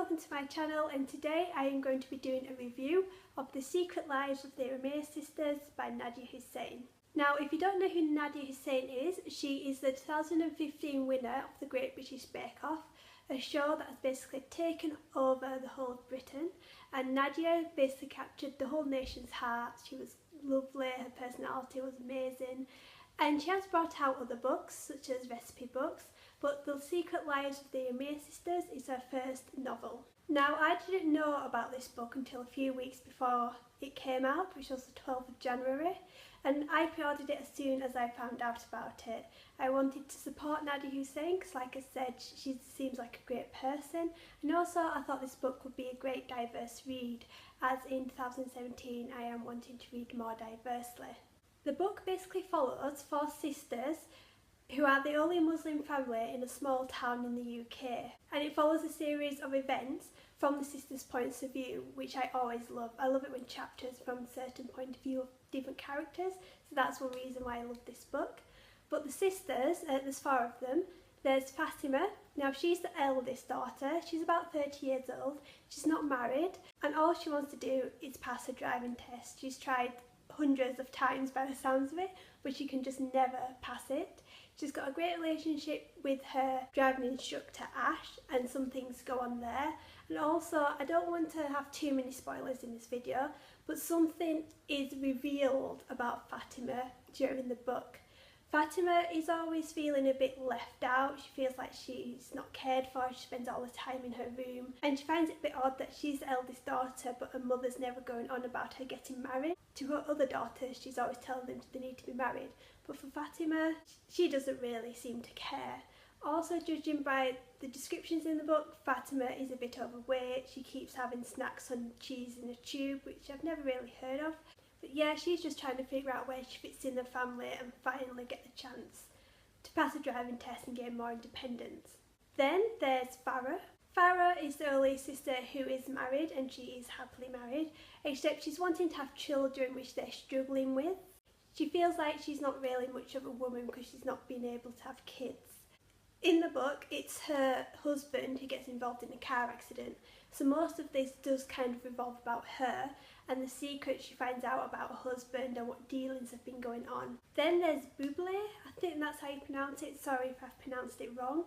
welcome to my channel, and today I am going to be doing a review of The Secret Lives of the Amir Sisters by Nadiya Hussain. Now, if you don't know who Nadiya Hussain is, she is the 2015 winner of the Great British Bake Off, a show that has basically taken over the whole of Britain, and Nadiya basically captured the whole nation's heart. She was lovely, her personality was amazing, and she has brought out other books such as recipe books, but The Secret Lives of the Amir Sisters is her first novel. Now, I didn't know about this book until a few weeks before it came out, which was the 12th of January, and I pre-ordered it as soon as I found out about it. I wanted to support Nadiya Hussain because, like I said, she seems like a great person, and also I thought this book would be a great diverse read, as in 2017 I am wanting to read more diversely. The book basically follows four sisters who are the only Muslim family in a small town in the UK, and it follows a series of events from the sisters' points of view, which I always love. I love it when chapters from a certain point of view of different characters, so that's one reason why I love this book. But the sisters, there's four of them. There's Fatima. Now, she's the eldest daughter. She's about 30 years old. She's not married, and all she wants to do is pass her driving test. She's tried hundreds of times by the sounds of it, but she can just never pass it. She's got a great relationship with her driving instructor Ash, and some things go on there. And also, I don't want to have too many spoilers in this video, but something is revealed about Fatima during the book. Fatima is always feeling a bit left out. She feels like she's not cared for. She spends all the time in her room, and she finds it a bit odd that she's the eldest daughter, but her mother's never going on about her getting married. To her other daughters, she's always telling them they need to be married, but for Fatima, she doesn't really seem to care. Also, judging by the descriptions in the book, Fatima is a bit overweight. She keeps having snacks on cheese in a tube, which I've never really heard of. But yeah, she's just trying to figure out where she fits in the family and finally get the chance to pass a driving test and gain more independence. Then there's Farah. Farah is the only sister who is married, and she is happily married, except she's wanting to have children, which they're struggling with. She feels like she's not really much of a woman because she's not been able to have kids. In the book, it's her husband who gets involved in a car accident, so most of this does kind of revolve about her and the secrets she finds out about her husband and what dealings have been going on. Then there's Buble, I think that's how you pronounce it, sorry if I've pronounced it wrong.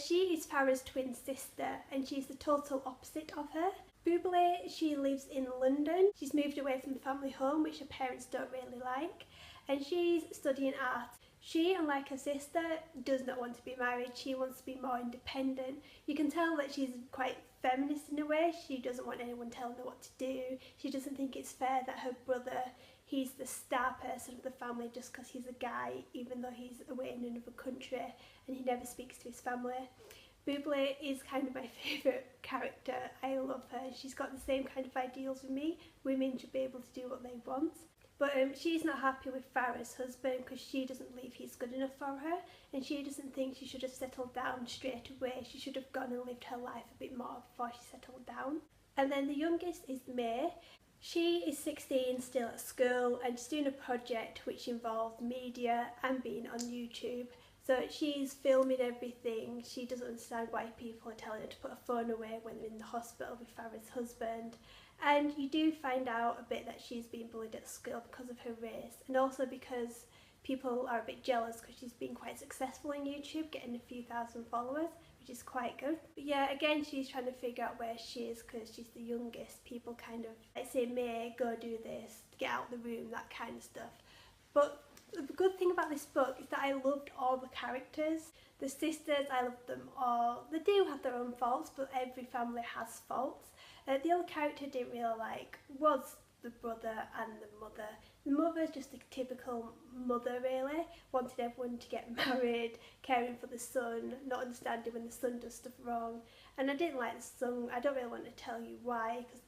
She is Farah's twin sister, and she's the total opposite of her. Buble, she lives in London. She's moved away from the family home, which her parents don't really like, and she's studying art. She, unlike her sister, does not want to be married. She wants to be more independent. You can tell that she's quite feminist in a way. She doesn't want anyone telling her what to do. She doesn't think it's fair that her brother, he's the star person of the family just because he's a guy, even though he's away in another country and he never speaks to his family. Buble is kind of my favourite character. I love her. She's got the same kind of ideals with me. Women should be able to do what they want. But she's not happy with Farah's husband because she doesn't believe he's good enough for her, and she doesn't think she should have settled down straight away. She should have gone and lived her life a bit more before she settled down. And then the youngest is May. She is 16, still at school, and she's doing a project which involves media and being on YouTube. So she's filming everything. She doesn't understand why people are telling her to put her phone away when they're in the hospital with Farah's husband. And you do find out a bit that she's being bullied at school because of her race, and also because people are a bit jealous because she's been quite successful in YouTube, getting a few thousand followers, which is quite good. But yeah, again, she's trying to figure out where she is because she's the youngest. People kind of like say, May, go do this, get out of the room, that kind of stuff. But the good thing about this book is that I loved all the characters. The sisters, I loved them all. They do have their own faults, but every family has faults. The other character I didn't really like was the brother and the mother. The mother's just a typical mother really, wanted everyone to get married, caring for the son, not understanding when the son does stuff wrong. And I didn't like the son. I don't really want to tell you why because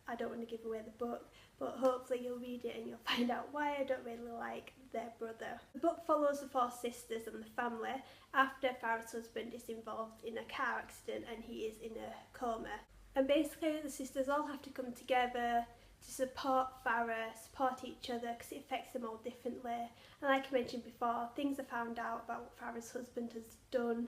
I don't want to give away the book, but hopefully you'll read it and you'll find out why I don't really like their brother. The book follows the four sisters and the family after Farah's husband is involved in a car accident and he is in a coma. And basically the sisters all have to come together to support Farah, support each other, because it affects them all differently. And like I mentioned before, things are found out about what Farah's husband has done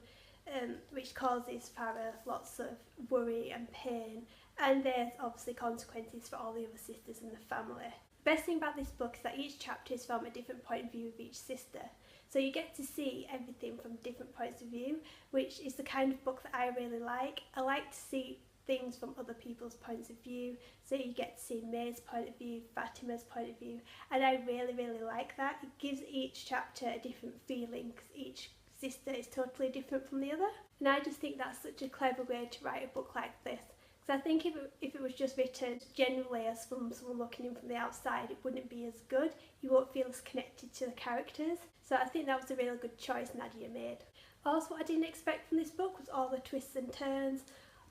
which causes Farah lots of worry and pain, and there's obviously consequences for all the other sisters in the family. The best thing about this book is that each chapter is from a different point of view of each sister, so you get to see everything from different points of view, which is the kind of book that I really like. I like to see things from other people's points of view, so you get to see May's point of view, Fatima's point of view, and I really like that. It gives each chapter a different feeling because each sister is totally different from the other, and I just think that's such a clever way to write a book like this. Because I think if it was just written generally as from someone looking in from the outside, it wouldn't be as good. You won't feel as connected to the characters. So I think that was a really good choice Nadiya made. Also, what I didn't expect from this book was all the twists and turns,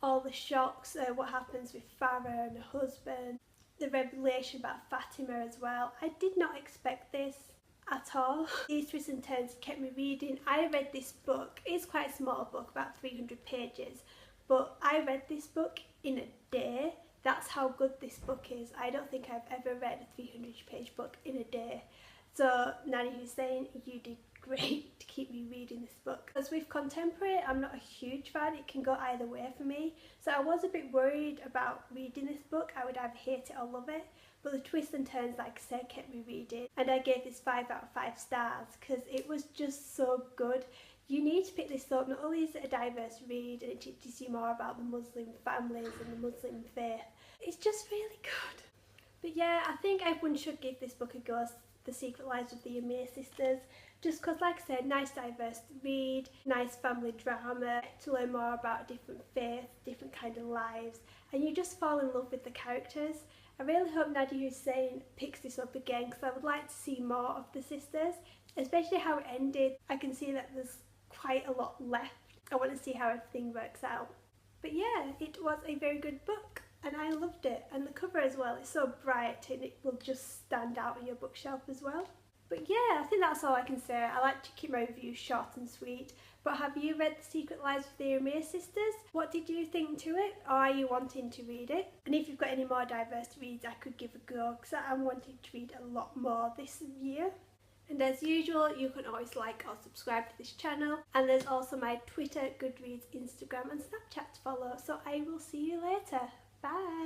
all the shocks, what happens with Farah and her husband, the revelation about Fatima as well. I did not expect this at all. These twists and turns kept me reading. I read this book, it's quite a small book, about 300 pages, but I read this book in a day. That's how good this book is. I don't think I've ever read a 300 page book in a day. So Nadiya Hussain, you did great to keep me reading this book. As with contemporary, I'm not a huge fan. It can go either way for me. So I was a bit worried about reading this book. I would either hate it or love it. But the twists and turns, like I said, kept me reading. And I gave this 5 out of 5 stars because it was just so good. You need to pick this up. Not only is it a diverse read and it teaches you more about the Muslim families and the Muslim faith, it's just really good. But yeah, I think everyone should give this book a go, The Secret Lives of the Amir Sisters, just because, like I said, nice diverse read, nice family drama, to learn more about different faiths, different kind of lives, and you just fall in love with the characters. I really hope Nadiya Hussain picks this up again because I would like to see more of the sisters, especially how it ended. I can see that there's quite a lot left. I want to see how everything works out. But yeah, it was a very good book and I loved it, and the cover as well is so bright and it will just stand out on your bookshelf as well. But yeah, I think that's all I can say. I like to keep my reviews short and sweet. But have you read The Secret Lives of the Amir Sisters? What did you think to it? Or are you wanting to read it? And if you've got any more diverse reads I could give a go, because I'm wanting to read a lot more this year. And as usual, you can always like or subscribe to this channel. And there's also my Twitter, Goodreads, Instagram and Snapchat to follow. So I will see you later. Bye!